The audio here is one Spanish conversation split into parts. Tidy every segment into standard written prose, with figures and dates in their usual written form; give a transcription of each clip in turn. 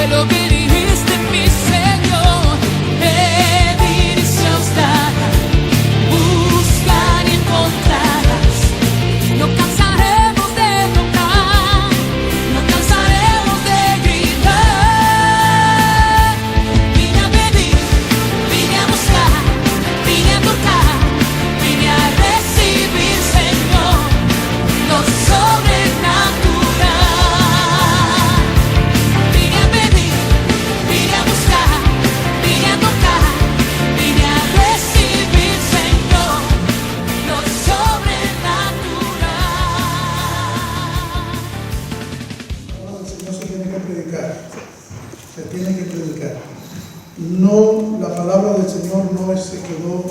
fue lo que dijiste, mi Señor. Pedir se os dará, buscar y encontrarás. No cansaremos de tocar, no cansaremos de gritar. Vine a pedir, vine a buscar, vine a tocar, vine a recibir, Señor, lo sobrenatural. Vine a pedir, vine a buscar, vine a tocar, vine a recibir, Señor, lo sobrenatural. El Señor se tiene que predicar, se tiene que predicar. No, la palabra del Señor no se quedó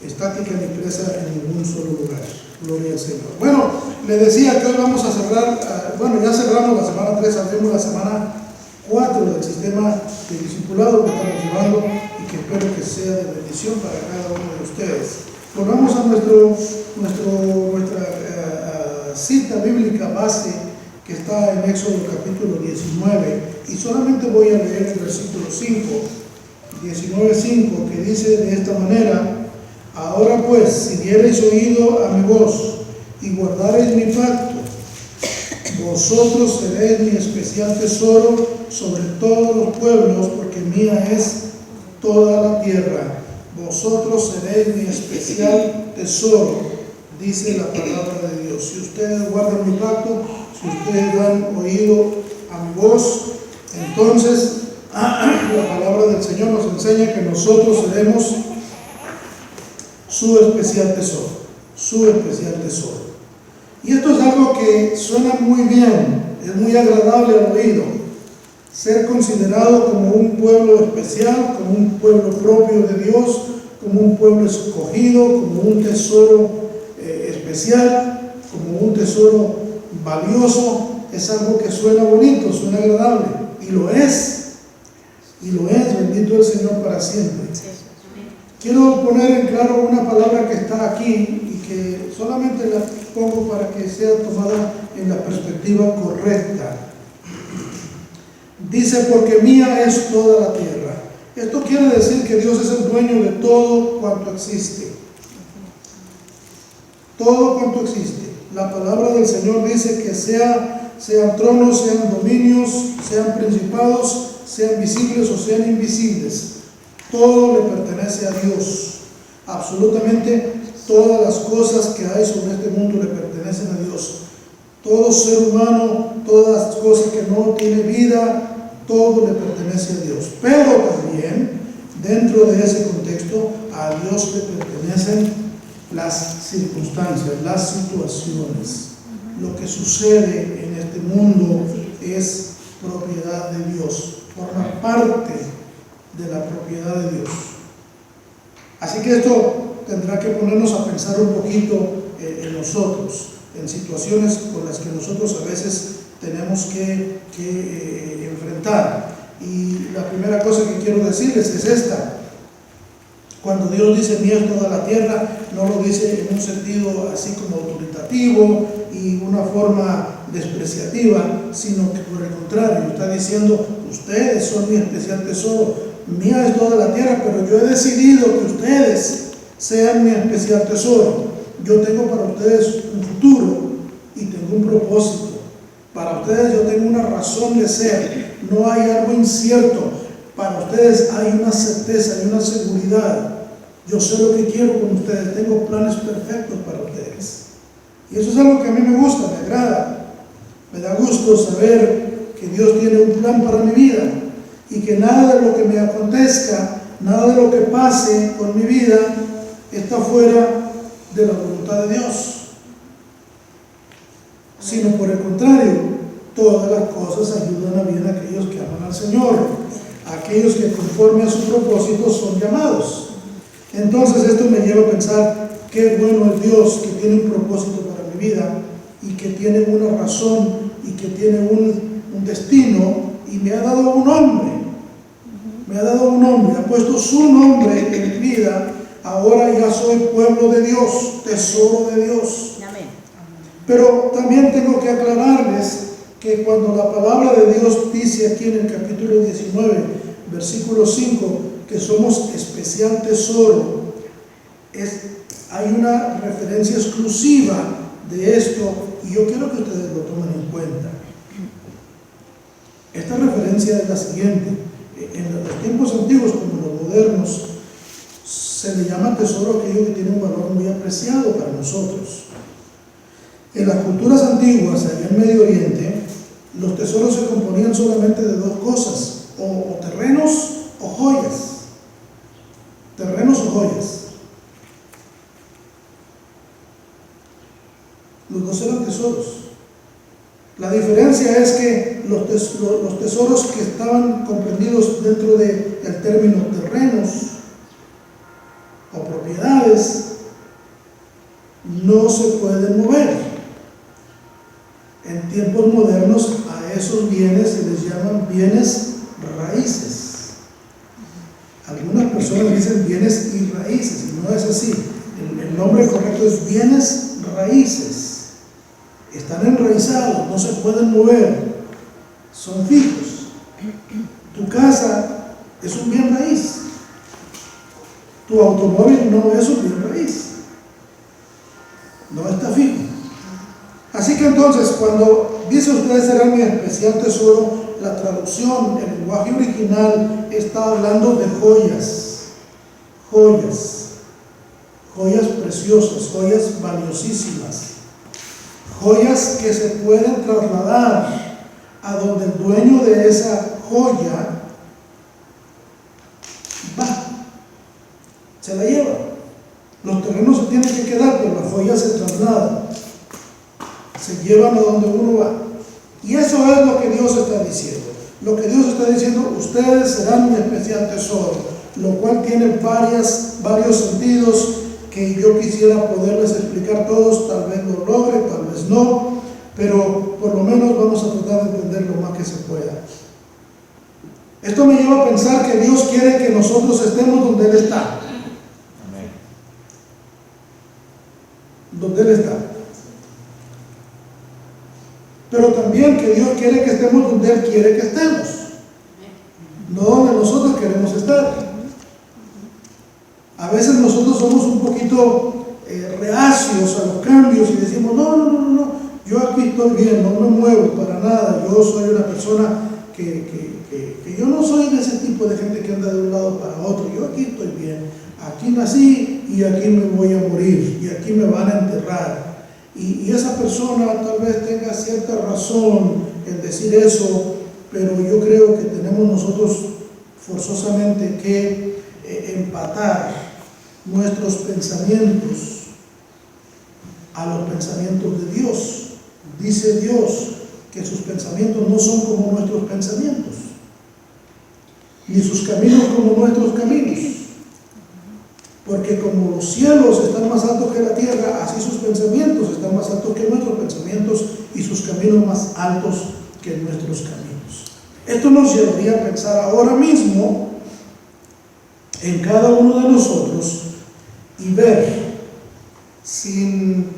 estática ni presa en ningún solo lugar. Gloria al Señor. Bueno, le decía que hoy vamos a cerrar, ya cerramos la semana 3, abrimos la semana 4 del sistema de discipulado que estamos llevando y que espero que sea de bendición para cada uno de ustedes. Volvamos a nuestra cita bíblica base que está en Éxodo capítulo 19, y solamente voy a leer el versículo 19:5, que dice de esta manera: ahora pues, si diereis oído a mi voz y guardareis mi pacto, vosotros seréis mi especial tesoro sobre todos los pueblos, porque mía es toda la tierra. Vosotros seréis mi especial tesoro, dice la palabra de Dios. Si ustedes guardan mi pacto, si ustedes dan oído a mi voz, entonces la palabra del Señor nos enseña que nosotros seremos su especial tesoro, su especial tesoro. Y esto es algo que suena muy bien, es muy agradable al oído, ser considerado como un pueblo especial, como un pueblo propio de Dios, como un pueblo escogido, como un tesoro especial, como un tesoro valioso. Es algo que suena bonito, suena agradable, y lo es, bendito el Señor para siempre. Quiero poner en claro una palabra que está aquí y que solamente la pongo para que sea tomada en la perspectiva correcta. Dice: porque mía es toda la tierra. Esto quiere decir que Dios es el dueño de todo cuanto existe. Todo cuanto existe. La palabra del Señor dice que sean tronos, sean dominios, sean principados, sean visibles o sean invisibles, todo le pertenece a Dios. Absolutamente todas las cosas que hay sobre este mundo le pertenecen a Dios. Todo ser humano, todas las cosas que no tiene vida, todo le pertenece a Dios. Pero también, dentro de ese contexto, a Dios le pertenecen las circunstancias, las situaciones. Lo que sucede en este mundo es propiedad de Dios, forma parte de la propiedad de Dios. Así que esto tendrá que ponernos a pensar un poquito en nosotros, en situaciones con las que nosotros a veces tenemos que enfrentar. Y la primera cosa que quiero decirles es esta: cuando Dios dice mía es toda la tierra, no lo dice en un sentido así como autoritativo y una forma despreciativa, sino que por el contrario, está diciendo: ustedes son mi especial tesoro, mía es toda la tierra, pero yo he decidido que ustedes sean mi especial tesoro. Yo tengo para ustedes un futuro y tengo un propósito. Para ustedes yo tengo una razón de ser, no hay algo incierto. Para ustedes hay una certeza, hay una seguridad. Yo sé lo que quiero con ustedes, tengo planes perfectos para ustedes. Y eso es algo que a mí me gusta, me agrada. Me da gusto saber que Dios tiene un plan para mi vida y que nada de lo que me acontezca, nada de lo que pase con mi vida está fuera de la voluntad de Dios. Sino por el contrario, todas las cosas ayudan a bien a aquellos que aman al Señor, a aquellos que conforme a su propósito son llamados. Entonces esto me lleva a pensar: qué bueno es Dios, que tiene un propósito para mi vida y que tiene una razón y que tiene un destino, y me ha dado un nombre. Me ha dado un nombre, ha puesto su nombre en mi vida. Ahora ya soy pueblo de Dios, tesoro de Dios. Pero también tengo que aclararles que cuando la palabra de Dios dice aquí en el capítulo 19, versículo 5, que somos especial tesoro, hay una referencia exclusiva de esto, y yo quiero que ustedes lo tomen en cuenta. Esta referencia es la siguiente: en los tiempos antiguos como los modernos, se le llama tesoro aquello que tiene un valor muy apreciado para nosotros. En las culturas antiguas, allá en Medio Oriente, los tesoros se componían solamente de dos cosas: o terrenos o joyas. Terrenos o joyas. Los dos eran tesoros. La diferencia es que los tesoros que estaban comprendidos dentro del término terrenos o propiedades no se pueden mover. En tiempos modernos a esos bienes se les llaman bienes raíces. Algunas personas dicen bienes y raíces, y no es así. El nombre correcto es bienes raíces. Están enraizados, no se pueden mover, son fijos. Tu casa es un bien raíz. Tu automóvil no es un bien raíz. No está fijo. Así que entonces, cuando dice ustedes serán mi especial tesoro, la traducción, el lenguaje original está hablando de joyas, joyas preciosas, joyas valiosísimas, joyas que se pueden trasladar a donde el dueño de esa joya va, se la lleva. Los terrenos se tienen que quedar, pero las joyas se trasladan, se llevan a donde uno va. Y eso es lo que Dios está diciendo. Lo que Dios está diciendo: ustedes serán mi especial tesoro, lo cual tiene varios sentidos que yo quisiera poderles explicar todos. Tal vez lo logre, tal vez no, pero por lo menos vamos a tratar de entender lo más que se pueda. Esto me lleva a pensar que Dios quiere que nosotros estemos donde Él está. Amén. Donde Él está. Pero también que Dios quiere que estemos donde Él quiere que estemos, no donde nosotros queremos estar. A veces nosotros somos un poquito reacios a los cambios y decimos: no, yo aquí estoy bien, no me muevo para nada. Yo soy una persona que yo no soy de ese tipo de gente que anda de un lado para otro. Yo aquí estoy bien, aquí nací y aquí me voy a morir y aquí me van a enterrar. Y esa persona tal vez tenga cierta razón en decir eso, pero yo creo que tenemos nosotros forzosamente que empatar nuestros pensamientos a los pensamientos de Dios. Dice Dios que sus pensamientos no son como nuestros pensamientos, ni sus caminos como nuestros caminos. Porque como los cielos están más altos que la tierra, así sus pensamientos están más altos que nuestros pensamientos y sus caminos más altos que nuestros caminos. Esto nos llevaría a pensar ahora mismo en cada uno de nosotros y ver, sin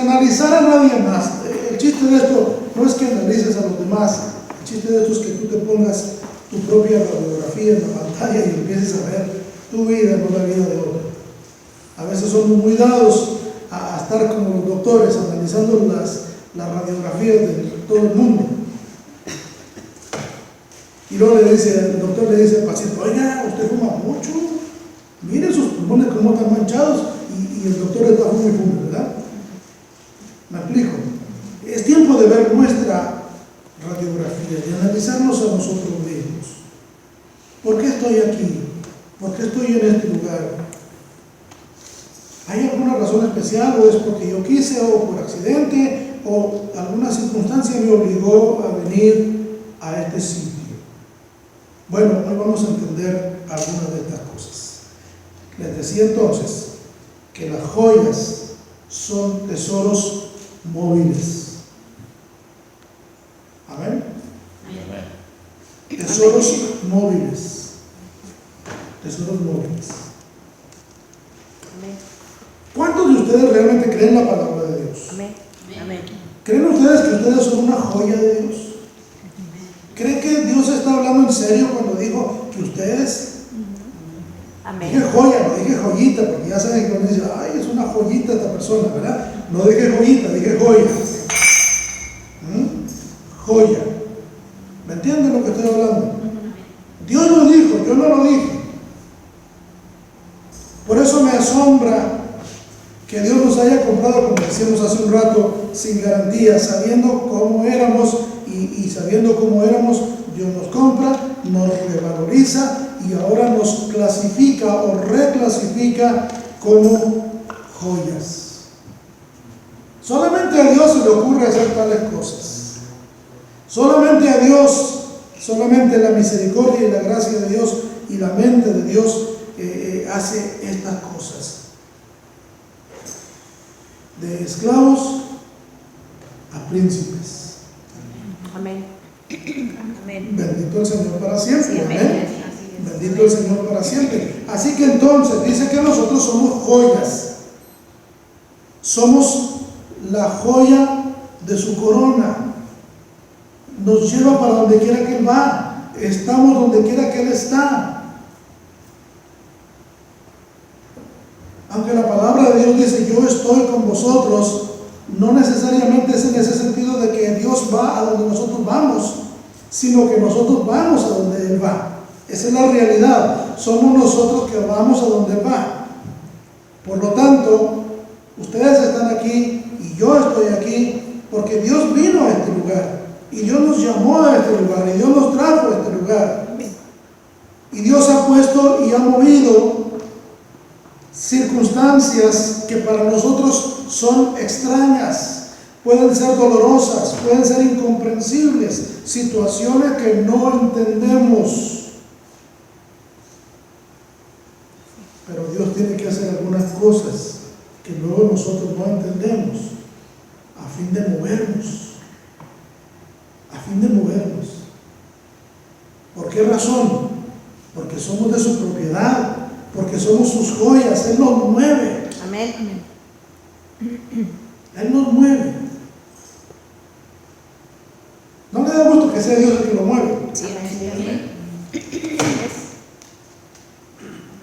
analizar a nadie más. El chiste de esto no es que analices a los demás, el chiste de esto es que tú te pongas tu propia radiografía en la pantalla y empieces a ver tu vida, no la vida de otro. A veces somos muy dados a estar como los doctores analizando las radiografías de todo el mundo. Y luego el doctor le dice al paciente: oiga, usted fuma mucho, mire sus pulmones cómo están manchados, y el doctor está muy fumo, ¿verdad? ¿Me explico? Es tiempo de ver nuestra radiografía, de analizarnos a nosotros mismos. ¿Por qué estoy aquí? ¿Por qué estoy en este lugar? ¿Hay alguna razón especial, o es porque yo quise, o por accidente, o alguna circunstancia me obligó a venir a este sitio? Bueno, hoy vamos a entender algunas de estas cosas. Les decía entonces que las joyas son tesoros móviles. Amén. Tesoros móviles. Tesoros móviles. ¿Cuántos de ustedes realmente creen la palabra de Dios? Amén. Amén. ¿Creen ustedes que ustedes son una joya de Dios? ¿Creen que Dios está hablando en serio cuando dijo que ustedes? Dije joya, no dije joyita, porque ya saben que cuando dice, ay, es una joyita esta persona, ¿verdad? No dije joyita, dije joya. Joya. ¿Me entienden lo que estoy hablando? Dios lo dijo, yo no lo dije. Por eso me asombra que Dios nos haya comprado, como decíamos hace un rato, sin garantía, sabiendo cómo éramos y sabiendo cómo éramos, Dios nos compra, nos revaloriza y ahora nos clasifica o reclasifica como joyas. Solamente a Dios se le ocurre hacer tales cosas. Solamente a Dios, solamente la misericordia y la gracia de Dios y la mente de Dios hace estas cosas. De esclavos a príncipes. Amén. Amén. Bendito el Señor para siempre. Sí, amén. amén. Bendito el Señor para siempre. Así que entonces dice que nosotros somos joyas. Somos la joya de su corona. Nos lleva para donde quiera que Él va. Estamos donde quiera que Él está. Aunque la palabra de Dios dice, yo estoy con vosotros, no necesariamente es en ese sentido de que Dios va a donde nosotros vamos, sino que nosotros vamos a donde Él va. Esa es la realidad. Somos nosotros que vamos a donde Él va. Por lo tanto, ustedes están aquí y yo estoy aquí porque Dios vino a este lugar. Y Dios nos llamó a este lugar. Y Dios nos trajo a este lugar. Y Dios ha puesto y ha movido circunstancias que para nosotros son extrañas, pueden ser dolorosas, pueden ser incomprensibles, situaciones que no entendemos. Pero Dios tiene que hacer algunas cosas que luego nosotros no entendemos a fin de movernos. A fin de movernos. ¿Por qué razón? Porque somos de su propiedad. Porque somos sus joyas. Él nos mueve. Amén. Él nos mueve. ¿No le da gusto que sea Dios el que lo mueve? Sí, amén.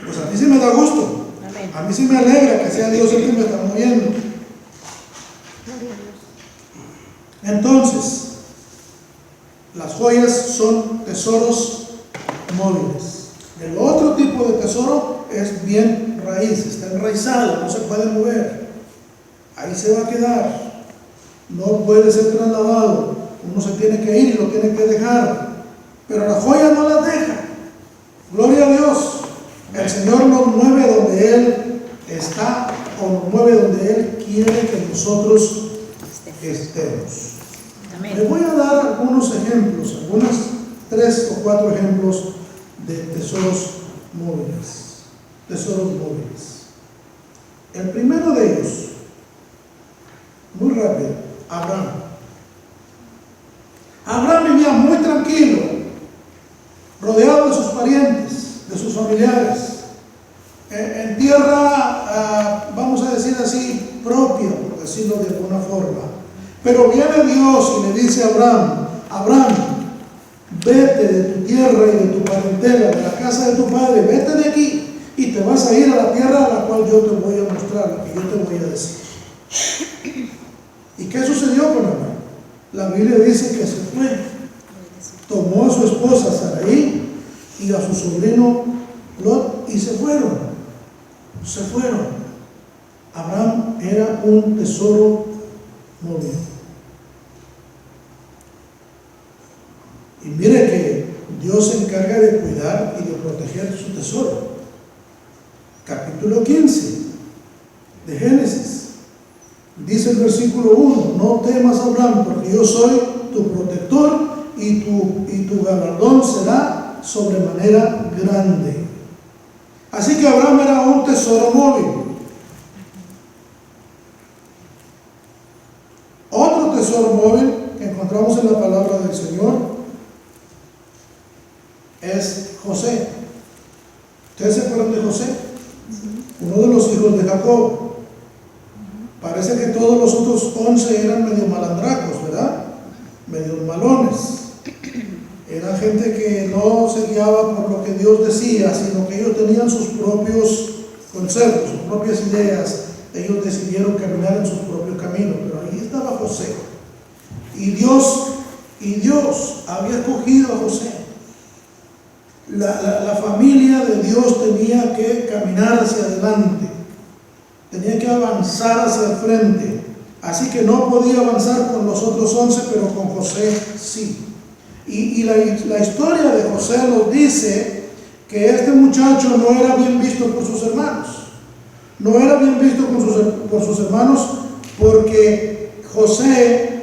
Pues a mí sí me da gusto. Amén. A mí sí me alegra que sea Dios el que me está moviendo. Entonces, las joyas son tesoros móviles. El otro tipo de tesoro es bien raíz, está enraizado, no se puede mover. Ahí se va a quedar. No puede ser trasladado. Uno se tiene que ir y lo tiene que dejar. Pero la joya no la deja. Gloria a Dios. El Señor nos mueve donde Él está o nos mueve donde Él quiere que nosotros estemos. Amén. Les voy a dar algunos ejemplos, algunos 3 o 4 ejemplos de tesoros móviles. Tesoros móviles. El primero de ellos, muy rápido, Abraham. Abraham vivía muy tranquilo, rodeado de sus parientes, de sus familiares, en tierra, vamos a decir así, propia, por decirlo de alguna forma. Pero viene Dios y le dice a Abraham, Abraham, vete de tu tierra y de tu parentela, de la casa de tu padre, vete de aquí y te vas a ir a la tierra a la cual yo te voy a mostrar, la que yo te voy a decir. ¿Y qué sucedió con Abraham? La Biblia dice que se fue, tomó a su esposa Sarai y a su sobrino Lot y se fueron. Se fueron. Abraham era un tesoro móvil. Y mire que Dios se encarga de cuidar y de proteger su tesoro. Capítulo 15 de Génesis. Dice el versículo 1, no temas, Abraham, porque yo soy tu protector y tu galardón será sobremanera grande. Así que Abraham era un tesoro móvil. Otro tesoro móvil que encontramos en la palabra del Señor es José. ¿Ustedes se acuerdan de José? Uno de los hijos de Jacob. Parece que todos todos los otros 11 eran medio malandracos, ¿verdad? Medio malones. Era gente que no se guiaba por lo que Dios decía, sino que ellos tenían sus propios conceptos, sus propias ideas. Ellos decidieron caminar en sus propios caminos, pero ahí estaba José. Y Dios había escogido a José. La familia de Dios tenía que caminar hacia adelante, tenía que avanzar hacia el frente. Así que no podía avanzar con los otros 11, pero con José sí. Y la historia de José nos dice que este muchacho no era bien visto por sus hermanos. No era bien visto por sus hermanos porque José,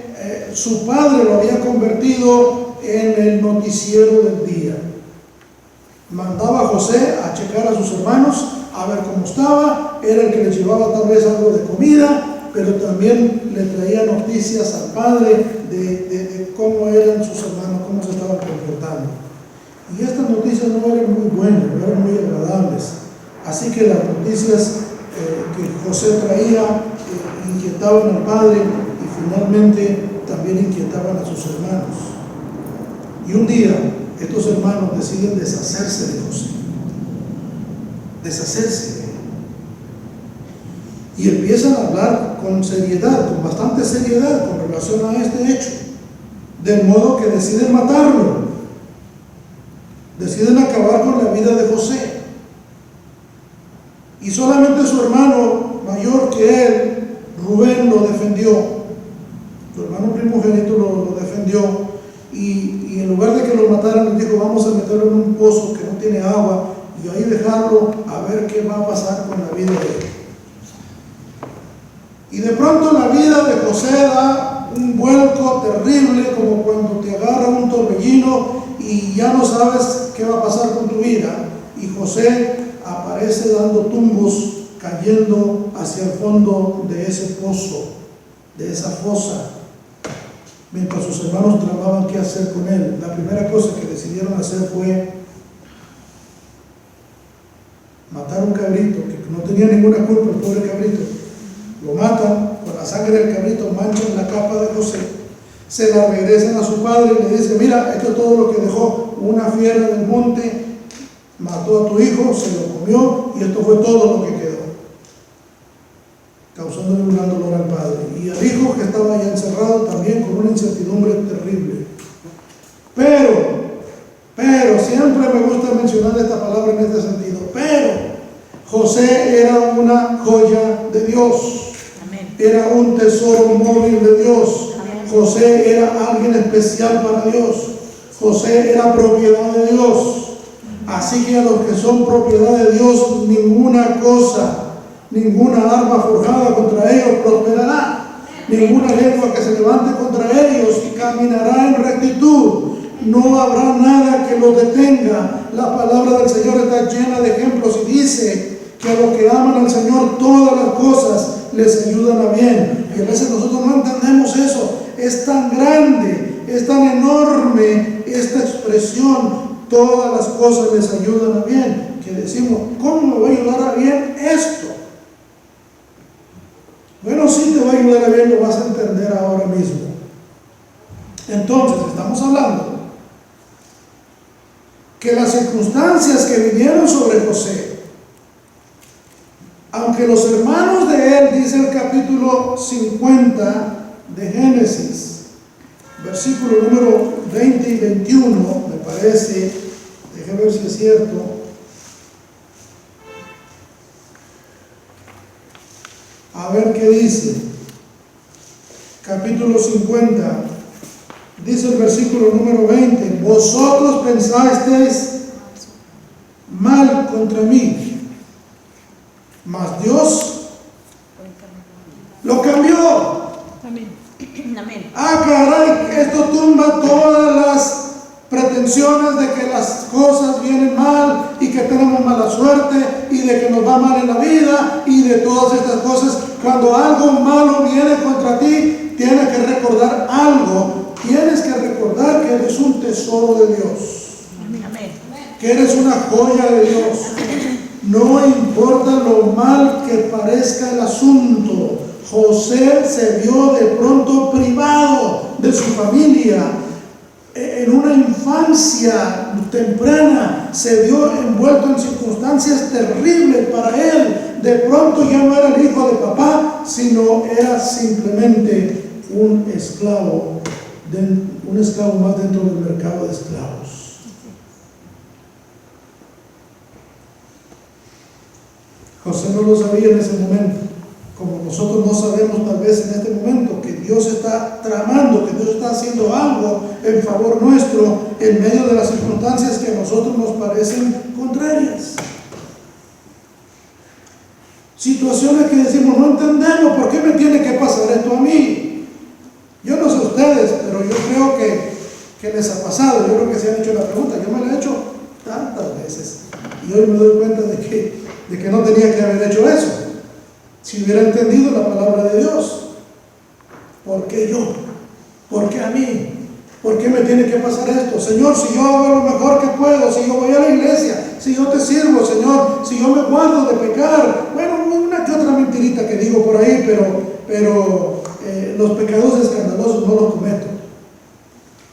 su padre lo había convertido en el noticiero del día. Mandaba a José a checar a sus hermanos, a ver cómo estaba. Era el que les llevaba tal vez algo de comida, pero también le traía noticias al padre de cómo eran sus hermanos, cómo se estaban comportando. Y estas noticias no eran muy buenas, no eran muy agradables. Así que las noticias que José traía inquietaban al padre y finalmente también inquietaban a sus hermanos. Y un día estos hermanos deciden deshacerse de José, deshacerse de él. Y empiezan a hablar con seriedad, con bastante seriedad con relación a este hecho, del modo que deciden matarlo, deciden acabar con la vida de José. Y solamente su hermano mayor que él, Rubén, lo defendió. Su hermano primogénito lo defendió. Y en lugar de que lo mataran, les dijo: vamos a meterlo en un pozo que no tiene agua y ahí dejarlo a ver qué va a pasar con la vida de él. Y de pronto la vida de José da un vuelco terrible, como cuando te agarra un torbellino y ya no sabes qué va a pasar con tu vida. Y José aparece dando tumbos, cayendo hacia el fondo de ese pozo, de esa fosa, mientras sus hermanos tramaban qué hacer con él. La primera cosa que decidieron hacer fue matar un cabrito, que no tenía ninguna culpa el pobre cabrito. Lo matan, con la sangre del cabrito manchan la capa de José, se la regresan a su padre y le dicen: mira, esto es todo lo que dejó una fiera del monte, mató a tu hijo, se lo comió y esto fue todo lo que quedó, causándole un gran dolor al padre. Y al hijo, que estaba ya encerrado, también con una incertidumbre terrible. Pero, siempre me gusta mencionar esta palabra en este sentido, pero José era una joya de Dios. Amén. Era un tesoro móvil de Dios. Amén. José era alguien especial para Dios. José era propiedad de Dios. Así que a los que son propiedad de Dios, ninguna cosa, ninguna arma forjada contra ellos prosperará. Ninguna lengua que se levante contra ellos caminará en rectitud. No habrá nada que los detenga. La palabra del Señor está llena de ejemplos y dice que a los que aman al Señor todas las cosas les ayudan a bien. Y a veces nosotros no entendemos eso. Es tan grande, es tan enorme esta expresión: todas las cosas les ayudan a bien, que decimos: ¿cómo me va a ayudar a bien esto? Bueno, sí te va a ayudar a bien, lo vas a entender ahora mismo. Entonces, estamos hablando que las circunstancias que vinieron sobre José, aunque los hermanos de él, dice el capítulo 50 de Génesis, versículo número 20 y 21, me parece, déjame ver si es cierto. A ver qué dice. Capítulo 50, dice el versículo número 20: vosotros pensasteis mal contra mí, mas Dios lo cambió. Amén. Ah, caray, esto tumba todas las pretensiones de que las cosas vienen mal y que tenemos mala suerte y de que nos va mal en la vida y de todas estas cosas. Cuando algo malo viene contra ti, tienes que recordar algo. Tienes que recordar que eres un tesoro de Dios. Amén. Que eres una joya de Dios. No importa lo mal que parezca el asunto, José se vio de pronto privado de su familia. En una infancia temprana se vio envuelto en circunstancias terribles para él. De pronto ya no era el hijo de papá, sino era simplemente un esclavo más dentro del mercado de esclavos. José no lo sabía en ese momento, como nosotros no sabemos tal vez en este momento que Dios está tramando, que Dios está haciendo algo en favor nuestro en medio de las circunstancias que a nosotros nos parecen contrarias. Situaciones que decimos, no entendemos, ¿por qué me tiene que pasar esto a mí? Yo no sé ustedes, pero yo creo que les ha pasado. Yo creo que se han hecho la pregunta, yo me la he hecho tantas veces y hoy me doy cuenta de que no tenía que haber hecho eso. Si hubiera entendido la palabra de Dios, ¿por qué yo? ¿Por qué a mí? ¿Por qué me tiene que pasar esto? Señor, si yo hago lo mejor que puedo, si yo voy a la iglesia, si yo te sirvo, Señor, si yo me guardo de pecar, bueno, una que otra mentirita que digo por ahí, pero los pecados escandalosos no los cometo.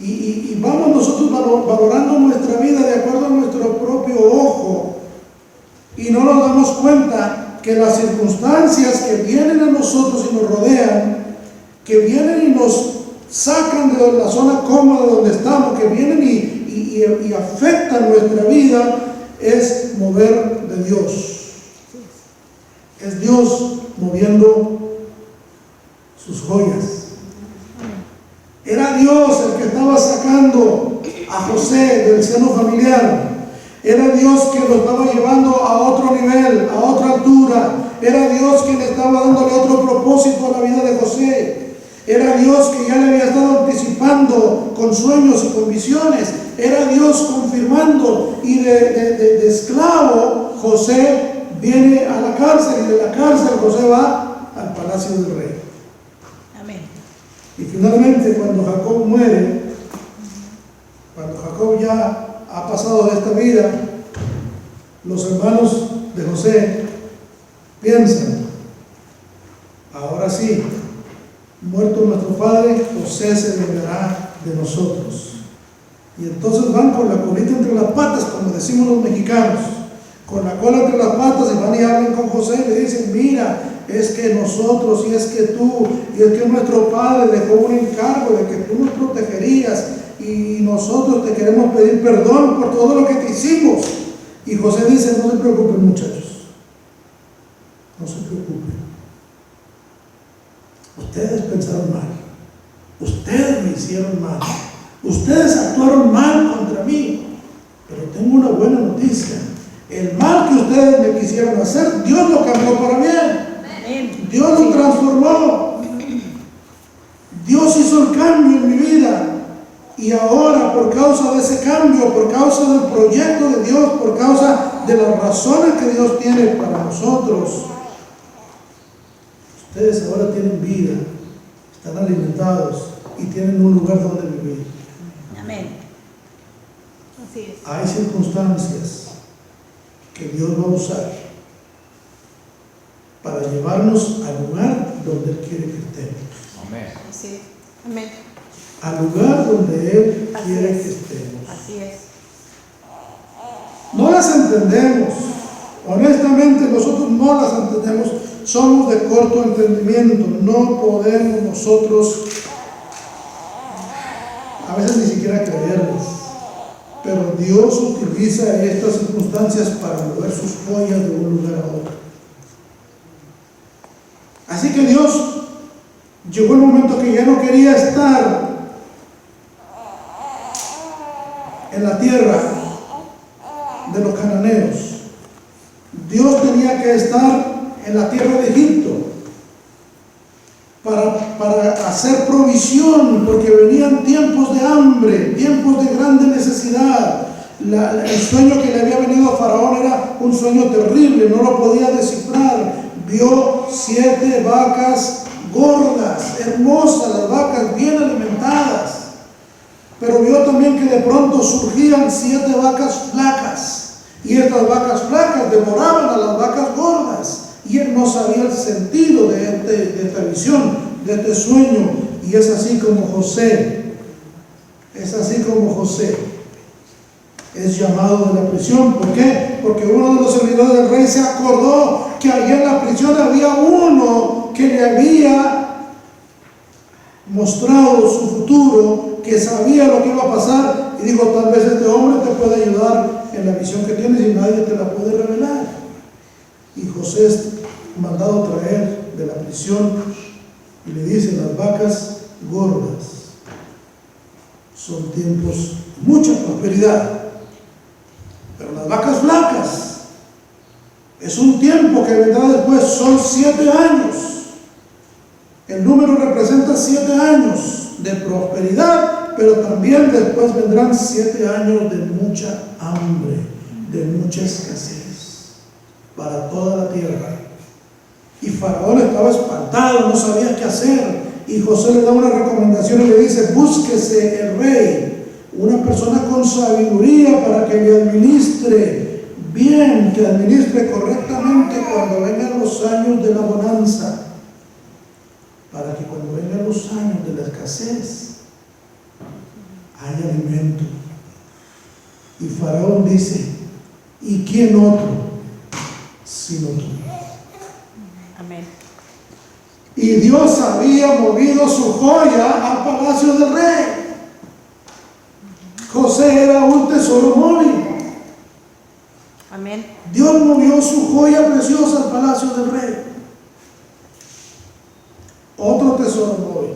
Y vamos nosotros valorando nuestra vida de acuerdo a nuestro propio ojo, y no nos damos cuenta que las circunstancias que vienen a nosotros y nos rodean, que vienen y nos sacan de la zona cómoda donde estamos, que vienen y afectan nuestra vida, es mover de Dios. Es Dios moviendo sus joyas. Era Dios el que estaba sacando a José del seno familiar. Era Dios que lo estaba llevando a otro nivel, a otra altura. Era Dios quien estaba dándole otro propósito a la vida de José. Era Dios que ya le había estado anticipando con sueños y con visiones. Era Dios confirmando. Y de esclavo, José viene a la cárcel, y de la cárcel José va al palacio del rey. Amén. Y finalmente, cuando Jacob muere, cuando Jacob ya ha pasado de esta vida, los hermanos de José piensan, ahora sí, muerto nuestro padre, José se vengará de nosotros. Y entonces van con la colita entre las patas, como decimos los mexicanos, con la cola entre las patas, y van y hablan con José y le dicen, mira, es que nosotros, y es que tú, y es que nuestro padre dejó un encargo de que tú nos protegerías, y nosotros te queremos pedir perdón por todo lo que te hicimos. Y José dice, no se preocupen, muchachos, no se preocupen. Ustedes pensaron mal, ustedes me hicieron mal, ustedes actuaron mal contra mí, pero tengo una buena noticia. El mal que ustedes me quisieron hacer, Dios lo cambió para bien. Dios lo transformó. Dios hizo el cambio en mi vida. Y ahora, por causa de ese cambio, por causa del proyecto de Dios, por causa de las razones que Dios tiene para nosotros, ustedes ahora tienen vida, están alimentados y tienen un lugar donde vivir. Amén. Así es. Hay circunstancias que Dios va a usar para llevarnos al lugar donde Él quiere que estemos. Amén. Así es. Amén. Al lugar donde Él Así quiere es. que estemos. Así es. No las entendemos. Honestamente, nosotros no las entendemos. Somos de corto entendimiento. No podemos nosotros a veces ni siquiera creerlas. Pero Dios utiliza estas circunstancias para mover sus joyas de un lugar a otro. Así que Dios llegó el momento que ya no quería estar en la tierra de los cananeos. Dios tenía que estar en la tierra de Egipto para hacer provisión, porque venían tiempos de hambre, tiempos de grande necesidad. El sueño que le había venido a Faraón era un sueño terrible, no lo podía descifrar. Vio 7 vacas gordas, hermosas, las vacas bien alimentadas, pero vio también que de pronto surgían 7 vacas flacas, y estas vacas flacas devoraban a las vacas gordas, y él no sabía el sentido de esta visión, de este sueño. Y es así como José, es llamado de la prisión. ¿Por qué? Porque uno de los servidores del rey se acordó que allí en la prisión había uno que le había mostrado su futuro, que sabía lo que iba a pasar, y dijo: tal vez este hombre te puede ayudar en la visión que tienes y nadie te la puede revelar. Y José es mandado traer de la prisión y le dice: las vacas gordas son tiempos de mucha prosperidad, pero las vacas flacas es un tiempo que vendrá después, son 7 años. El número representa 7 años de prosperidad, pero también después vendrán 7 años de mucha hambre, de mucha escasez para toda la tierra. Y Faraón estaba espantado, no sabía qué hacer. Y José le da una recomendación y le dice: búsquese el rey, una persona con sabiduría para que le administre bien, que administre correctamente cuando vengan los años de la bonanza, para que cuando vengan los años de la escasez haya alimento. Y Faraón dice: ¿y quién otro sino tú? Amén. Y Dios había movido su joya al palacio del rey. José era un tesoro móvil. Amén. Dios movió su joya preciosa al palacio del rey. Otro tesoro móvil.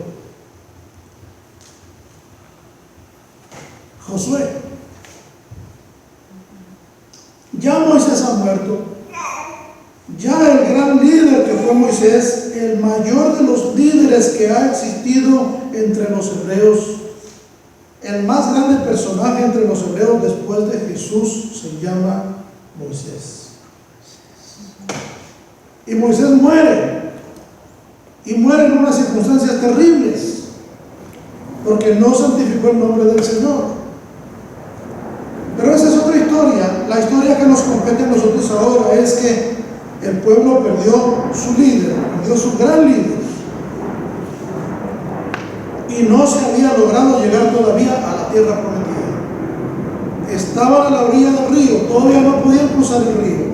Josué. Ya Moisés ha muerto. Ya el gran líder que fue Moisés, el mayor de los líderes que ha existido entre los hebreos, el más grande personaje entre los hebreos después de Jesús, se llama Moisés. Y Moisés muere. Y muere en unas circunstancias terribles, porque no santificó el nombre del Señor. Pero esa es otra historia. La historia que nos compete a nosotros ahora es que el pueblo perdió su líder, perdió su gran líder, y no se había logrado llegar todavía a la tierra prometida. Estaban a la orilla del río, todavía no podían cruzar el río,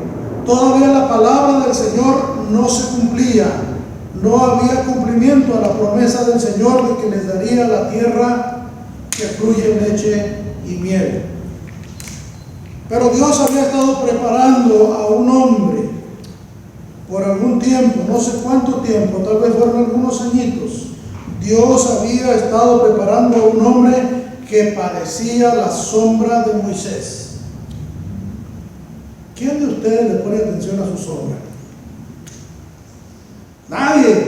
todavía la palabra del Señor no se cumplía, no había cumplimiento a la promesa del Señor de que les daría la tierra que fluye leche y miel. Pero Dios había estado preparando a un hombre por algún tiempo, no sé cuánto tiempo, tal vez fueron algunos añitos. Dios había estado preparando a un hombre que parecía la sombra de Moisés. ¿Quién de ustedes le pone atención a su sombra? Nadie.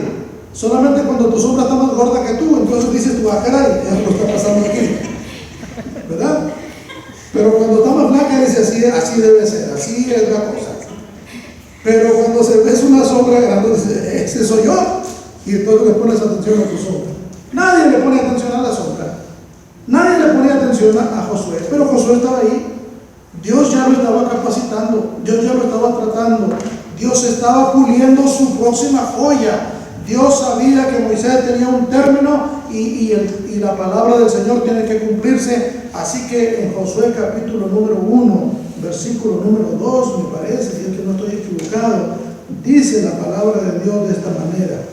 Solamente cuando tu sombra está más gorda que tú, entonces dices tú: ah, caray, eso lo está pasando aquí, ¿verdad? Pero cuando está más flaca dice: así debe ser, así es la cosa. Pero cuando se ve una sombra grande, dice: ese soy yo. Y entonces le pones atención a tu sombra. Nadie le pone atención a la sombra. Nadie le ponía atención a Josué. Pero Josué estaba ahí. Dios ya lo estaba capacitando. Dios ya lo estaba tratando. Dios estaba puliendo su próxima joya. Dios sabía que Moisés tenía un término y la palabra del Señor tiene que cumplirse. Así que en Josué capítulo número 1, versículo número 2, me parece, si es que no estoy equivocado, dice la palabra de Dios de esta manera.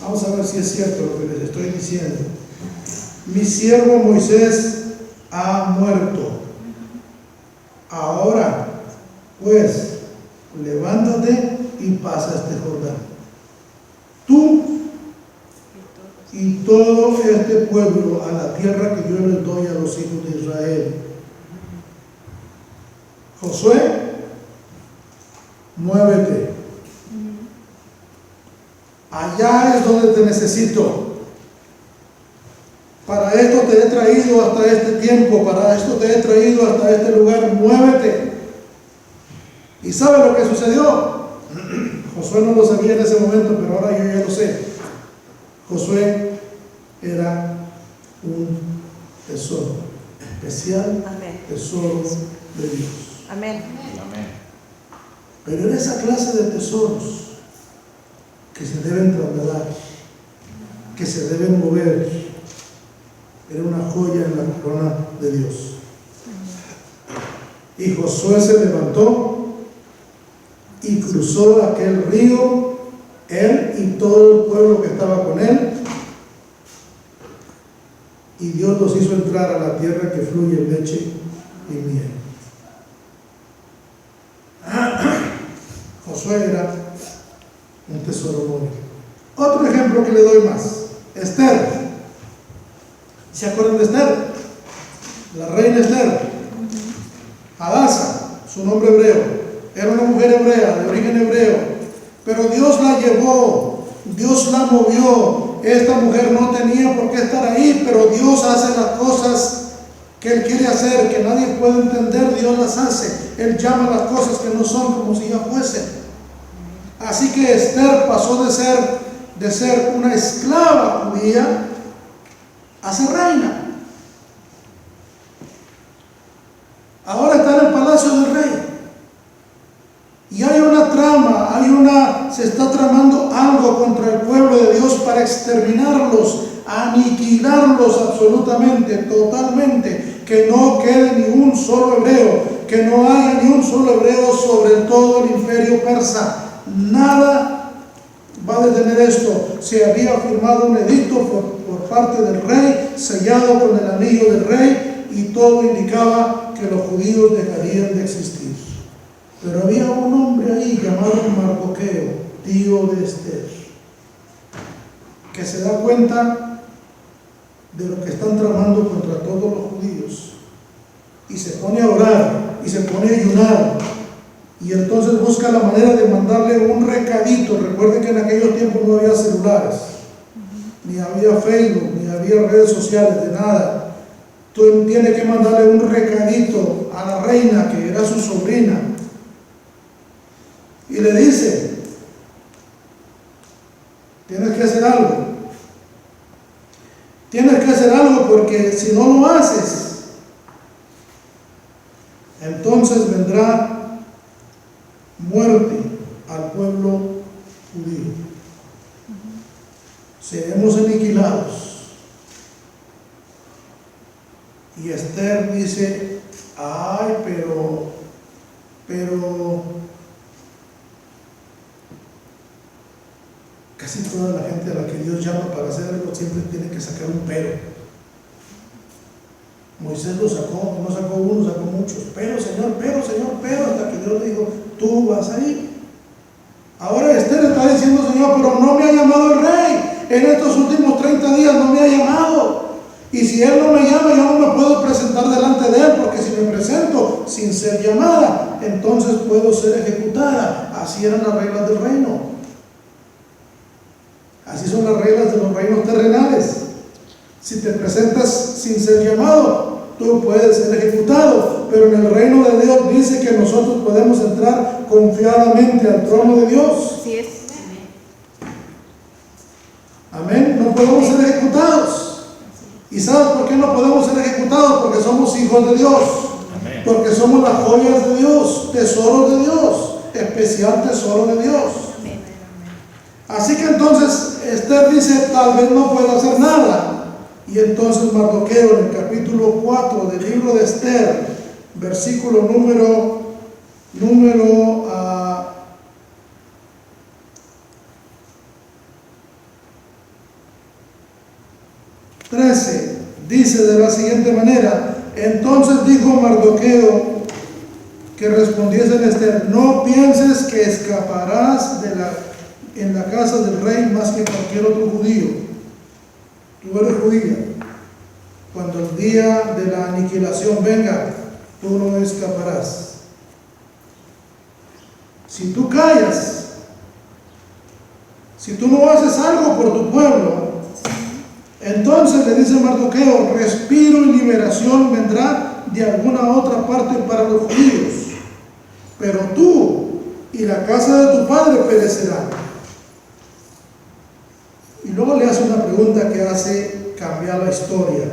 Vamos a ver si es cierto lo que les estoy diciendo. Mi siervo Moisés ha muerto. Ahora, pues, levántate y pasa este Jordán. Tú y todo este pueblo a la tierra que yo les doy a los hijos de Israel. Josué, muévete. Allá es donde te necesito. Para esto te he traído hasta este tiempo, para esto te he traído hasta este lugar. Muévete. ¿Y sabe lo que sucedió? Josué no lo sabía en ese momento, pero ahora yo ya lo sé. Josué era un tesoro especial, Amén. tesoro de Dios. Amén. Pero era esa clase de tesoros que se deben trasladar, que se deben mover. Era una joya en la corona de Dios. Y Josué se levantó y cruzó aquel río, él y todo el pueblo que estaba con él, y Dios los hizo entrar a la tierra que fluye leche y miel. Josué era un tesoro móvil. Otro ejemplo que le doy más, Esther. ¿Se acuerdan de Esther? La reina Esther. Hadasa, su nombre hebreo. Era una mujer hebrea, de origen hebreo. Pero Dios la llevó, Dios la movió. Esta mujer no tenía por qué estar ahí, pero Dios hace las cosas que Él quiere hacer, que nadie puede entender. Dios las hace. Él llama las cosas que no son como si ya fuesen. Así que Esther pasó de ser una esclava judía a ser reina. Ahora está en el palacio del rey. Y hay una trama, se está tramando algo contra el pueblo de Dios para exterminarlos, aniquilarlos absolutamente, totalmente, que no quede ni un solo hebreo, que no haya ni un solo hebreo sobre todo el imperio persa. Nada va a detener esto. Se había firmado un edicto por parte del rey, sellado con el anillo del rey, y todo indicaba que los judíos dejarían de existir. Pero había un hombre ahí llamado Mardoqueo, tío de Esther, que se da cuenta de lo que están tramando contra todos los judíos, y se pone a orar, y se pone a ayunar, y entonces busca la manera de mandarle un recadito. Recuerden que en aquellos tiempos no había celulares, ni había Facebook, ni había redes sociales, de nada. Tú tienes que mandarle un recadito a la reina, que era su sobrina, y le dice: tienes que hacer algo. Tienes que hacer algo, porque si no lo haces, entonces vendrá muerte al pueblo judío. Seremos aniquilados. Y Esther dice: ay, pero casi toda la gente a la que Dios llama para hacer algo siempre tiene que sacar un pero. Moisés lo sacó, no sacó uno, sacó muchos. Pero Señor, hasta que Dios le dijo: tú vas a ir. Ahora Esther está diciendo: Señor, pero no me ha llamado el rey. En estos últimos 30 días no me ha llamado. Y si Él no me llama, yo no me puedo presentar delante de Él, porque si me presento sin ser llamada, entonces puedo ser ejecutada. Así eran las reglas del reino. Así son las reglas de los reinos terrenales. Si te presentas sin ser llamado, tú puedes ser ejecutado. Pero en el reino de Dios dice que nosotros podemos entrar confiadamente al trono de Dios. Así es. Amén. No podemos ser ejecutados. ¿Y sabes por qué no podemos ser ejecutados? Porque somos hijos de Dios. Amén. Porque somos las joyas de Dios, tesoros de Dios, especial tesoro de Dios. Así que entonces Esther dice: tal vez no pueda hacer nada. Y entonces Mardoqueo, en el capítulo 4 del libro de Esther, versículo número 13, dice de la siguiente manera: entonces dijo Mardoqueo que respondiese a Esther: no pienses que escaparás en la casa del rey más que cualquier otro judío. Tú eres judía. Cuando el día de la aniquilación venga, tú no escaparás. Si tú callas, si tú no haces algo por tu pueblo, entonces le dice Mardoqueo: respiro y liberación vendrá de alguna otra parte para los judíos, pero tú y la casa de tu padre perecerán. Y luego le hace una pregunta que hace cambiar la historia: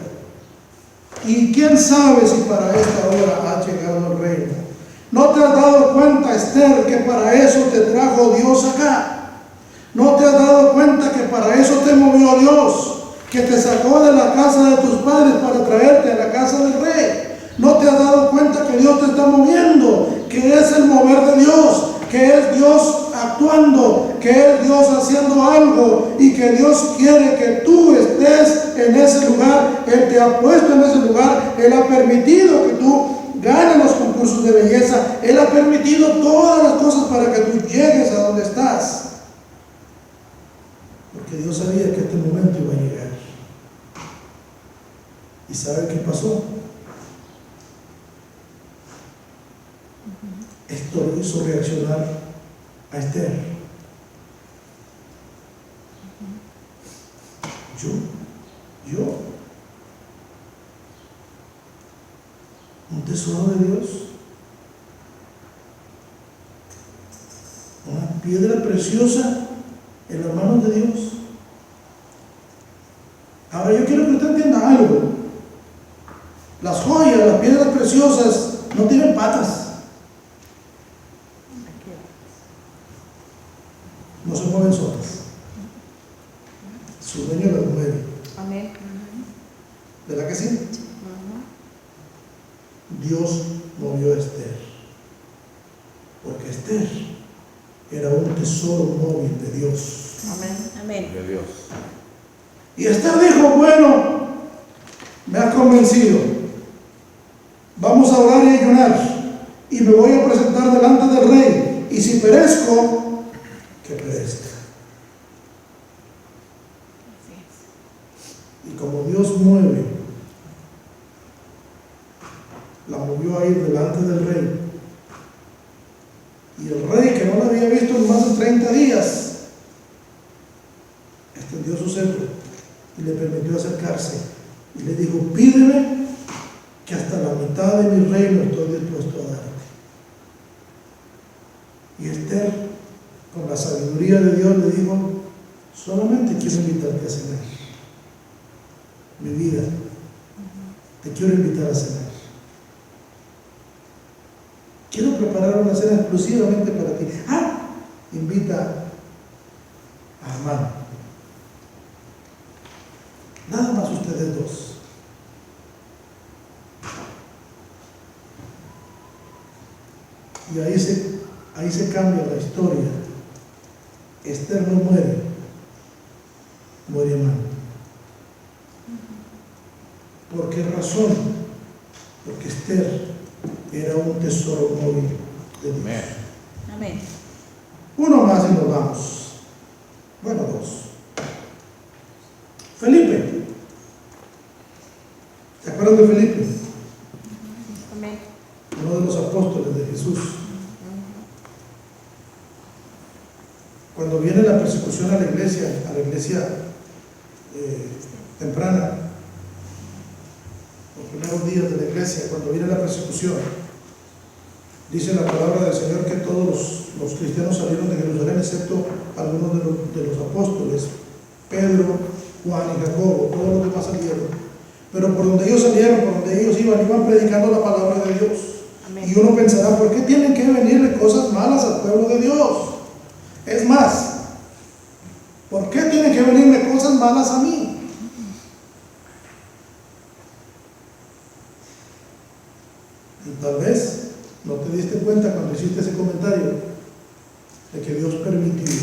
¿y quién sabe si para esta hora ha llegado el reino? ¿No te has dado cuenta, Esther, que para eso te trajo Dios acá? ¿No te has dado cuenta que para eso te movió Dios? Que te sacó de la casa de tus padres para traerte a la casa del rey. ¿No te has dado cuenta que Dios te está moviendo? Que es el mover de Dios, que es Dios actuando, que es Dios haciendo algo y que Dios quiere que tú estés en ese lugar. Él te ha puesto en ese lugar. Él ha permitido que tú ganes los concursos de belleza. Él ha permitido todas las cosas para que tú llegues a donde estás. Porque Dios sabía que este momento iba a llegar. ¿Y sabe qué pasó? Esto lo hizo reaccionar a Esther. Yo, un tesoro de Dios, una piedra preciosa en las manos de Dios. Ahora yo quiero que usted entienda algo. Las joyas, las piedras preciosas no tienen patas. No se mueven solas. Su dueño las mueve. Amén. ¿Verdad que sí? Dios movió a Esther. Porque Esther era un tesoro móvil de Dios. Amén. Amén. De Dios. Y Esther dijo, bueno, me has convencido. Vamos a orar y ayunar. Y me voy a presentar delante del rey. Y si perezco, que perezca. Y como Dios mueve, la movió a ir delante del rey. Y el rey, que no la había visto en más de 30 días, extendió su cetro y le permitió acercarse. Y le dijo, pídeme que hasta la mitad de mi reino estoy dispuesto a darte. Y Esther, con la sabiduría de Dios, le dijo, solamente quiero invitarte a cenar. Mi vida, te quiero invitar a cenar. Quiero preparar una cena exclusivamente para ti. Invita a Amán. Nada más ustedes dos. Y ahí se cambia la historia. Esther no muere, muere Amán. ¿Por qué razón? Porque Esther era un tesoro móvil de Dios. Amén. Amén. Uno más y nos vamos. Bueno, dos. Felipe. ¿Se acuerdan de Felipe? Amén. Uno de los apóstoles de Jesús. Cuando viene la persecución a la iglesia temprana, los primeros días de la iglesia, cuando viene la persecución, dice la palabra del Señor que todos los cristianos salieron de Jerusalén, excepto algunos de los apóstoles, Pedro, Juan y Jacobo. Todos los demás salieron. Pero por donde ellos salieron, por donde ellos iban predicando la palabra de Dios. Amén. Y uno pensará, ¿por qué tienen que venirle cosas malas al pueblo de Dios? Es más, ¿por qué tienen que venirme cosas malas a mí? Y tal vez no te diste cuenta cuando hiciste ese comentario de que Dios permitió.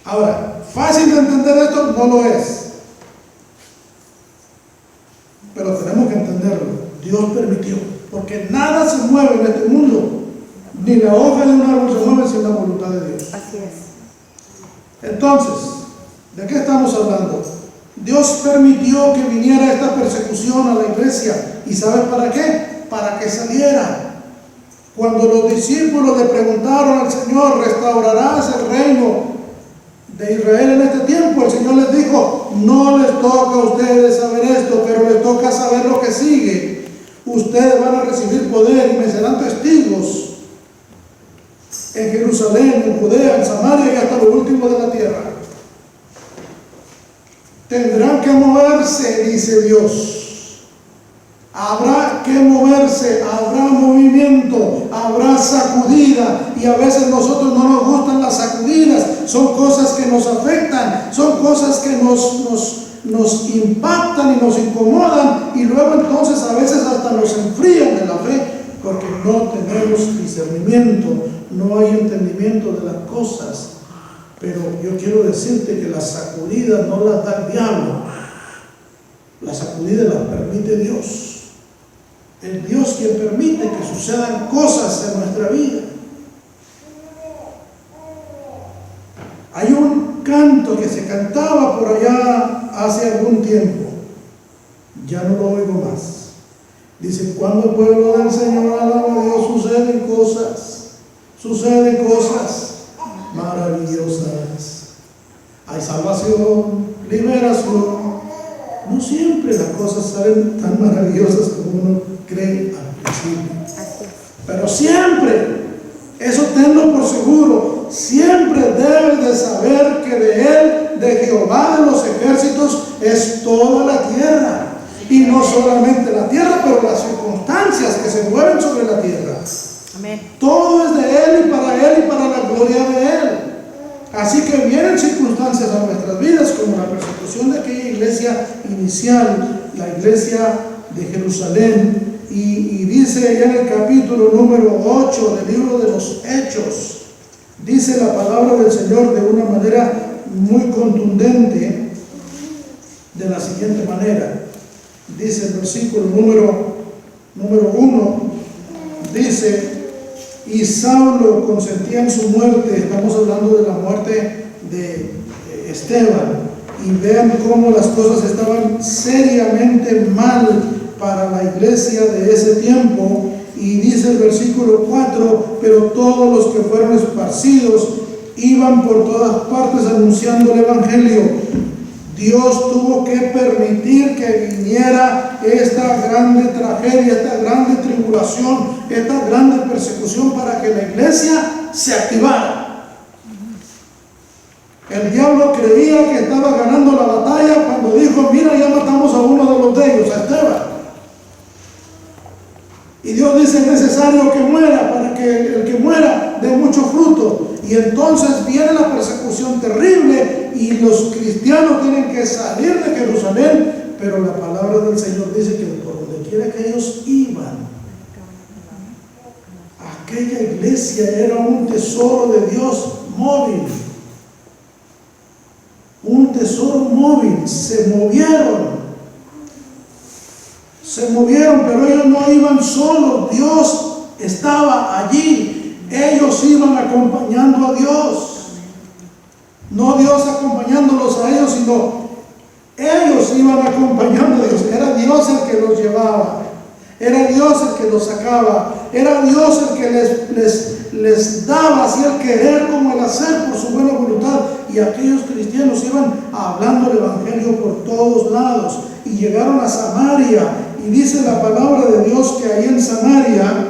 Ahora, fácil de entender esto no lo es, pero tenemos que entenderlo. Dios permitió, porque nada se mueve en este mundo, ni la hoja de un árbol se mueve sin la voluntad de Dios. Así es. Entonces, ¿de qué estamos hablando? Dios permitió que viniera esta persecución a la iglesia. ¿Y sabes para qué? Para que saliera. Cuando los discípulos le preguntaron al Señor, ¿restaurarás el reino de Israel en este tiempo? El Señor les dijo, no les toca a ustedes saber esto, pero les toca saber lo que sigue. Ustedes van a recibir poder y me serán testigos en Jerusalén, en Judea, en Samaria y hasta lo último de la tierra. Tendrán que moverse, dice Dios. Habrá que moverse, habrá movimiento movimiento, habrá sacudida, y a veces nosotros no nos gustan las sacudidas. Son cosas que nos afectan, son cosas que nos impactan y nos incomodan, y luego entonces a veces hasta nos enfrían de la fe, porque no tenemos discernimiento, no hay entendimiento de las cosas. Pero yo quiero decirte que las sacudidas no las da el diablo, las sacudidas las permite Dios. Es Dios quien permite que sucedan cosas en nuestra vida. Hay un canto que se cantaba por allá hace algún tiempo, ya no lo oigo más. Dice: cuando el pueblo del Señor alaba a Dios, suceden cosas maravillosas. Hay salvación, liberación. No siempre las cosas salen tan maravillosas como uno cree al principio, pero siempre, eso tenlo por seguro, siempre debes de saber que de Él, de Jehová de los ejércitos, es toda la tierra. Y no solamente la tierra, pero las circunstancias que se mueven sobre la tierra. Amén. Todo es de Él y para la gloria de Él. Así que vienen circunstancias a nuestras vidas, como la persecución de aquella iglesia inicial, la iglesia de Jerusalén. Y dice allá en el capítulo número 8 del libro de los Hechos, dice la palabra del Señor de una manera muy contundente, de la siguiente manera. Dice el versículo número 1, dice: y Saulo consentía en su muerte. Estamos hablando de la muerte de Esteban, y vean cómo las cosas estaban seriamente mal para la iglesia de ese tiempo. Y dice el versículo 4: pero todos los que fueron esparcidos iban por todas partes anunciando el evangelio. Dios tuvo que permitir que viniera esta grande tragedia, esta grande tribulación, esta grande persecución, para que la iglesia se activara. El diablo creía que estaba ganando la batalla cuando dijo: mira, ya matamos a uno de los de ellos, a Esteban. Y Dios dice: es necesario que muera, para que el que muera dé mucho fruto. Y entonces viene la persecución terrible, y los cristianos tienen que salir de Jerusalén. Pero la palabra del Señor dice que por donde quiera que ellos iban, aquella iglesia era un tesoro de Dios móvil. Un tesoro móvil. Se movieron, pero ellos no iban solos. Dios estaba allí. Ellos iban acompañando a Dios. No Dios acompañándolos a ellos, sino ellos iban acompañando a Dios. Era Dios el que los llevaba. Era Dios el que los sacaba. Era Dios el que les daba así el querer como el hacer por su buena voluntad. Y aquellos cristianos iban hablando el evangelio por todos lados. Y llegaron a Samaria. Y dice la palabra de Dios que ahí en Samaria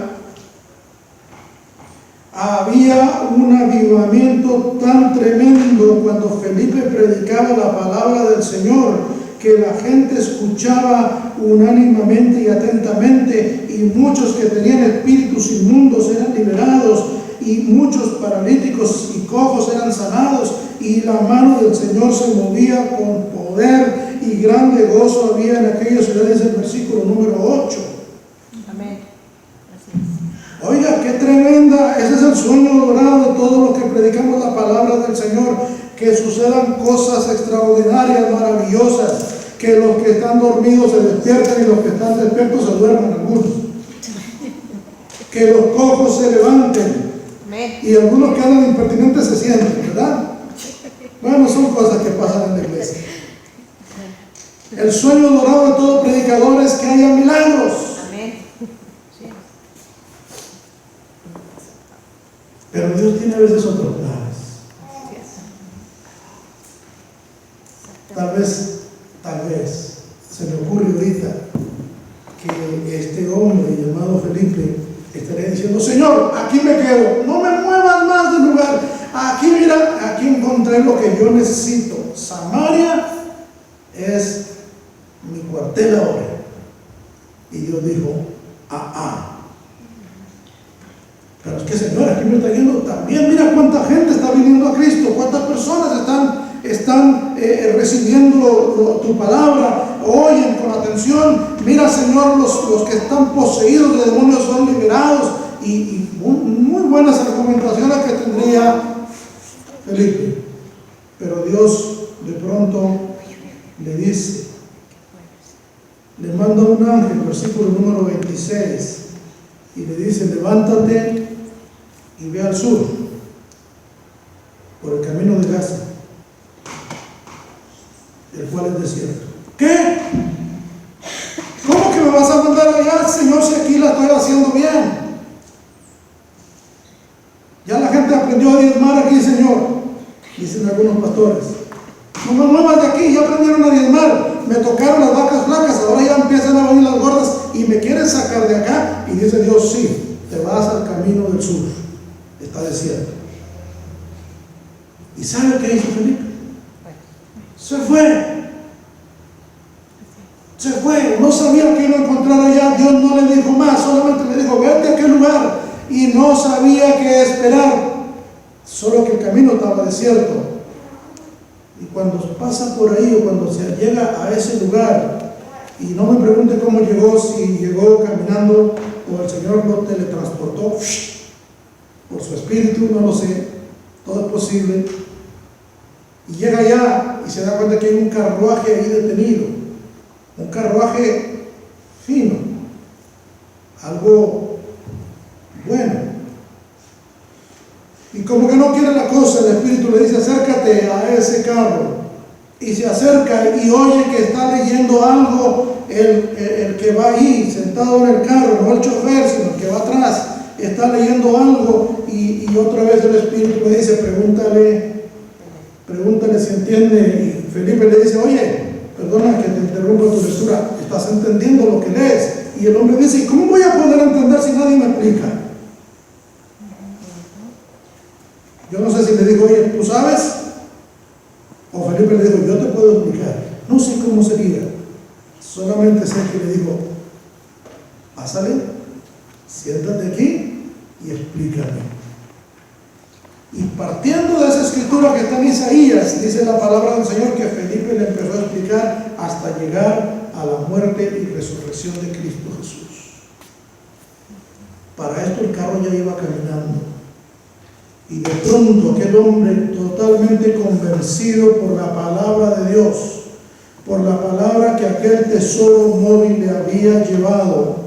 había un avivamiento tan tremendo cuando Felipe predicaba la palabra del Señor, que la gente escuchaba unánimemente y atentamente, y muchos que tenían espíritus inmundos eran liberados, y muchos paralíticos y cojos eran sanados, y la mano del Señor se movía con poder, y grande gozo había en aquella ciudad. Es el versículo número 8. Amén. Oiga, qué tremenda, ese es el sueño dorado de todos los que predicamos la palabra del Señor, que sucedan cosas extraordinarias, maravillosas, que los que están dormidos se despierten y los que están despiertos se duerman algunos, que los cojos se levanten. Amén. Y algunos que andan impertinentes se sienten, ¿verdad? Bueno, son cosas que pasan en la iglesia. El sueño dorado de todo predicador es que haya milagros. Amén. Pero Dios tiene a veces otros planes. Tal vez se me ocurre ahorita que este hombre llamado Felipe estaría diciendo: Señor, aquí me quedo, no me muevas más del lugar. Aquí, mira, aquí encontré lo que yo necesito. Samaria es mi cuartel ahora. Y Dios dijo: Porque Señor, aquí me está yendo también. Mira cuánta gente está viniendo a Cristo, cuántas personas están recibiendo tu palabra, oyen con atención. Mira, Señor, los que están poseídos de demonios son liberados. Y muy buenas argumentaciones que tendría Felipe. Pero Dios de pronto le dice, le manda un ángel, versículo número 26, y le dice: levántate y ve al sur, por el camino de Gaza, el cual es desierto. ¿Qué? ¿Cómo que me vas a mandar allá, Señor, si aquí la estoy haciendo bien? Ya la gente aprendió a diezmar aquí, Señor, dicen algunos pastores. No me muevas de aquí, ya aprendieron a diezmar. Me tocaron las vacas flacas, ahora ya empiezan a venir las gordas y me quieren sacar de acá. Y dice Dios: sí, te vas al camino del sur, está desierto. ¿Y sabe qué hizo Felipe? Se fue. Se fue. No sabía que iba a encontrar allá. Dios no le dijo más, solamente le dijo: vete a aquel lugar. Y no sabía qué esperar, solo que el camino estaba desierto. Y cuando pasa por ahí, o cuando se llega a ese lugar, y no me pregunte cómo llegó, si llegó caminando o el Señor lo teletransportó por su espíritu, no lo sé, todo es posible. Y llega allá y se da cuenta que hay un carruaje ahí detenido, un carruaje fino, algo bueno. Y como que no quiere la cosa, el Espíritu le dice: acércate a ese carro. Y se acerca y oye que está leyendo algo el que va ahí sentado en el carro, no el chofer, sino el que va atrás, está leyendo algo. Y otra vez el Espíritu le dice: pregúntale si entiende. Y Felipe le dice: oye, perdona que te interrumpa tu lectura, ¿estás entendiendo lo que lees? Y el hombre dice: ¿y cómo voy a poder entender si nadie me explica? Yo no sé si le dijo: oye, ¿tú sabes? O Felipe le dijo: yo te puedo explicar. No sé cómo sería. Solamente sé que le dijo: pásale, siéntate aquí y explícame. Y partiendo de esa escritura que está en Isaías, dice la palabra del Señor que Felipe le empezó a explicar hasta llegar a la muerte y resurrección de Cristo Jesús. Para esto el carro ya iba caminando. Y de pronto aquel hombre, totalmente convencido por la palabra de Dios, por la palabra que aquel tesoro móvil le había llevado,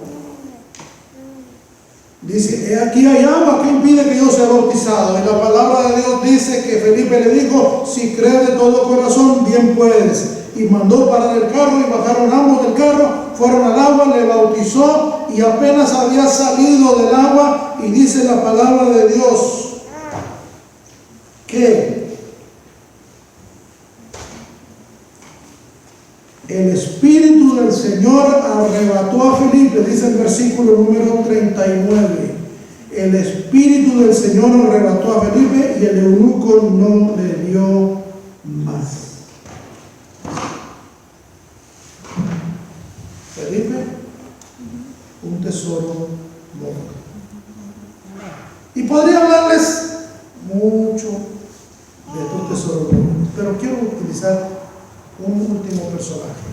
dice: he aquí hay agua, ¿qué impide que yo sea bautizado? Y la palabra de Dios dice que Felipe le dijo: si crees de todo corazón, bien puedes. Y mandó parar el carro y bajaron ambos del carro, fueron al agua, le bautizó y apenas había salido del agua. Y dice la palabra de Dios que el Espíritu del Señor arrebató a Felipe, dice el versículo número 39. El Espíritu del Señor arrebató a Felipe y el eunuco no le dio más. Felipe, un tesoro muerto. Y podría hablarles mucho de estos tesoros muertos, pero quiero utilizar un último personaje,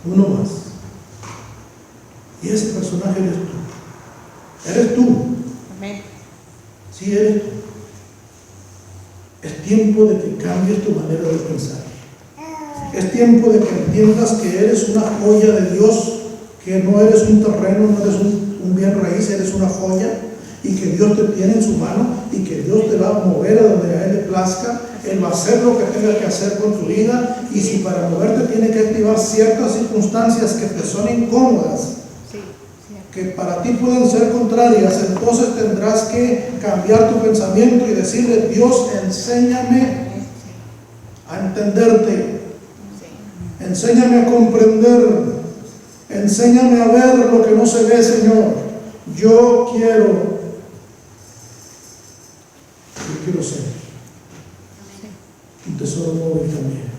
uno más. Y ese personaje eres tú. Eres tú. Amén. Sí, eres tú. Es tiempo de que cambies tu manera de pensar. Es tiempo de que entiendas que eres una joya de Dios, que no eres un terreno, no eres un bien raíz, eres una joya, y que Dios te tiene en su mano y que Dios te va a mover a donde a Él le plazca. Él va a hacer lo que tenga que hacer con tu vida, y si para moverte tiene que activar ciertas circunstancias que te son incómodas, que para ti pueden ser contrarias, entonces tendrás que cambiar tu pensamiento y decirle: Dios, enséñame a entenderte, enséñame a comprender, enséñame a ver lo que no se ve, Señor. Yo quiero ser un tesoro móvil también.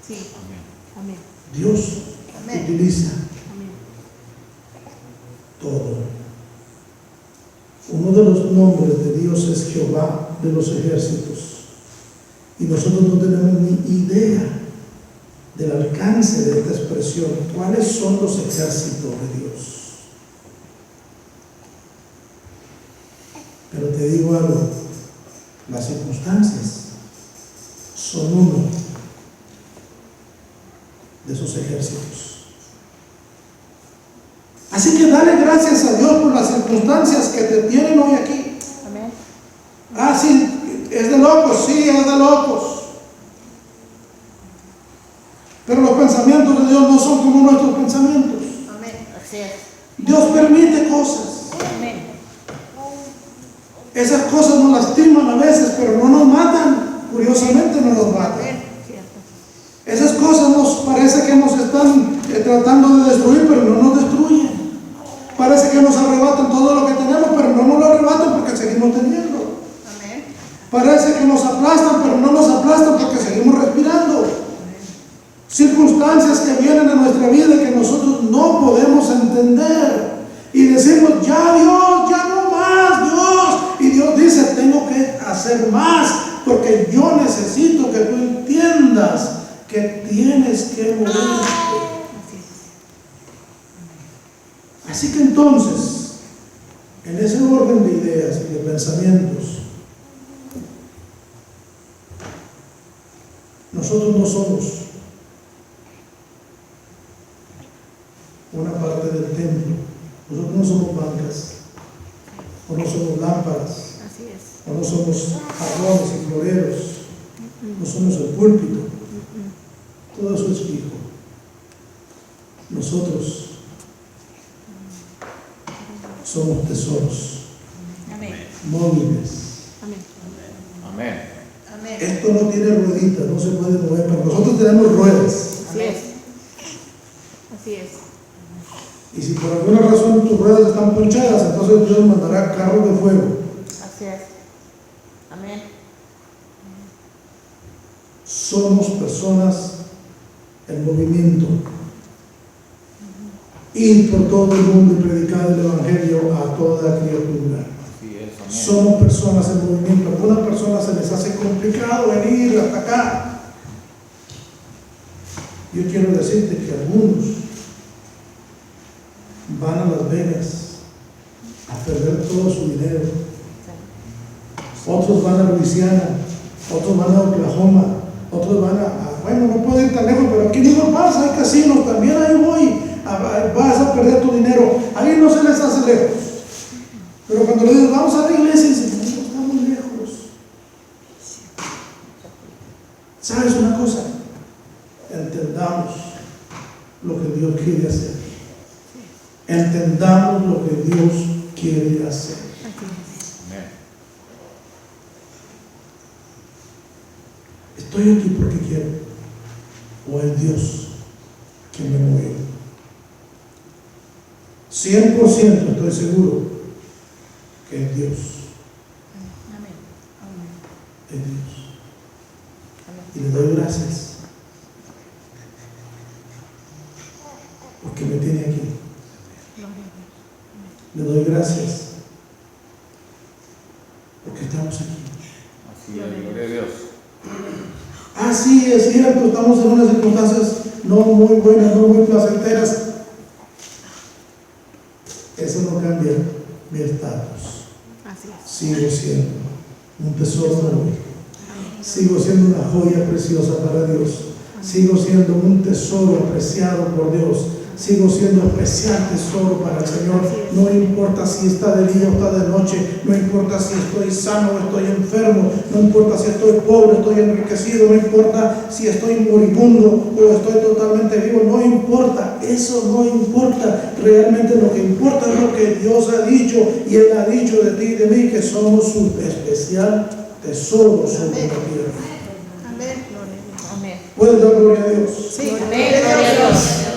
Sí. Amén. Dios Amén. utiliza Amén. todo. Uno de los nombres de Dios es Jehová de los ejércitos. Y nosotros no tenemos ni idea del alcance de esta expresión. ¿Cuáles son los ejércitos de Dios? Pero te digo algo, las circunstancias son uno de esos ejércitos. Así que dale gracias a Dios por las circunstancias que te tienen hoy aquí. Amén. Ah, sí, es de locos, sí, es de locos. Pero los pensamientos de Dios no son como nuestros pensamientos. Amén. Así es. Dios permite cosas. Amén. Esas cosas nos lastiman a veces, pero no nos matan. Curiosamente no nos matan. Amén. Cierto. Esas cosas nos parece que nos están tratando de destruir, pero no nos destruyen. Parece que nos arrebatan todo lo que tenemos, pero no nos lo arrebatan porque seguimos teniendo. Amén. Parece que nos aplastan, pero no nos aplastan porque seguimos respirando. Circunstancias que vienen a nuestra vida y que nosotros no podemos entender. Y decimos, ya Dios, ya no más, Dios. Y Dios dice, tengo que hacer más, porque yo necesito que tú entiendas que tienes que morir. Así es. Así que entonces, en ese orden de ideas y de pensamientos, nosotros no somos una parte del templo. Nosotros no somos bancas, o no somos lámparas, Así es. o no somos jarrones y floreros, no somos el púlpito. Todo eso es fijo. Nosotros somos tesoros Amén. móviles. Amén. Amén. Amén. Esto no tiene rueditas, no se puede mover, pero nosotros tenemos ruedas. Así es. Así es. Y si por alguna razón tus ruedas están ponchadas, entonces Dios mandará carros de fuego. Así es. Amén. Somos personas en movimiento. Ir por todo el mundo y predicar el Evangelio a toda criatura. Así es. Amén. Somos personas en movimiento. A algunas personas se les hace complicado venir hasta acá. Yo quiero decirte que algunos van a Las Vegas a perder todo su dinero. Otros van a Luisiana, otros van a Oklahoma, otros van bueno, no puedo ir tan lejos, pero aquí mismo pasa, hay casinos, también ahí voy, vas a perder tu dinero, ahí no se les hace lejos. Pero cuando le dices, vamos a la iglesia, dicen, no, está muy lejos. ¿Sabes una cosa? Entendamos lo que Dios quiere hacer. Entendamos lo que Dios quiere hacer. Amén. Estoy aquí porque quiero, o es Dios que me movió. 100% estoy seguro que es Dios. Amén. Amén. Es Dios. Y le doy gracias porque me tiene aquí. Le doy gracias porque estamos aquí. Así es. Gloria a Dios. Ah, sí, es cierto, estamos en unas circunstancias no muy buenas, no muy placenteras. Eso no cambia mi estatus. Así es. Sigo siendo un tesoro nuevo. Sigo siendo una joya preciosa para Dios. Sigo siendo un tesoro apreciado por Dios. Sigo siendo especial tesoro para el Señor. No importa si está de día o está de noche. No importa si estoy sano o estoy enfermo. No importa si estoy pobre, estoy enriquecido. No importa si estoy moribundo o estoy totalmente vivo. No importa. Eso no importa. Realmente lo que importa es lo que Dios ha dicho. Y Él ha dicho de ti y de mí que somos su especial tesoro sobre la tierra. Amén. Gloria a Dios. Amén. ¿Puedes dar gloria a Dios? Sí. Amén. Gloria a Dios.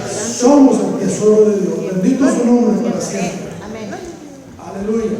Somos el tesoro de Dios. Bendito su nombre para siempre. Amén. Aleluya.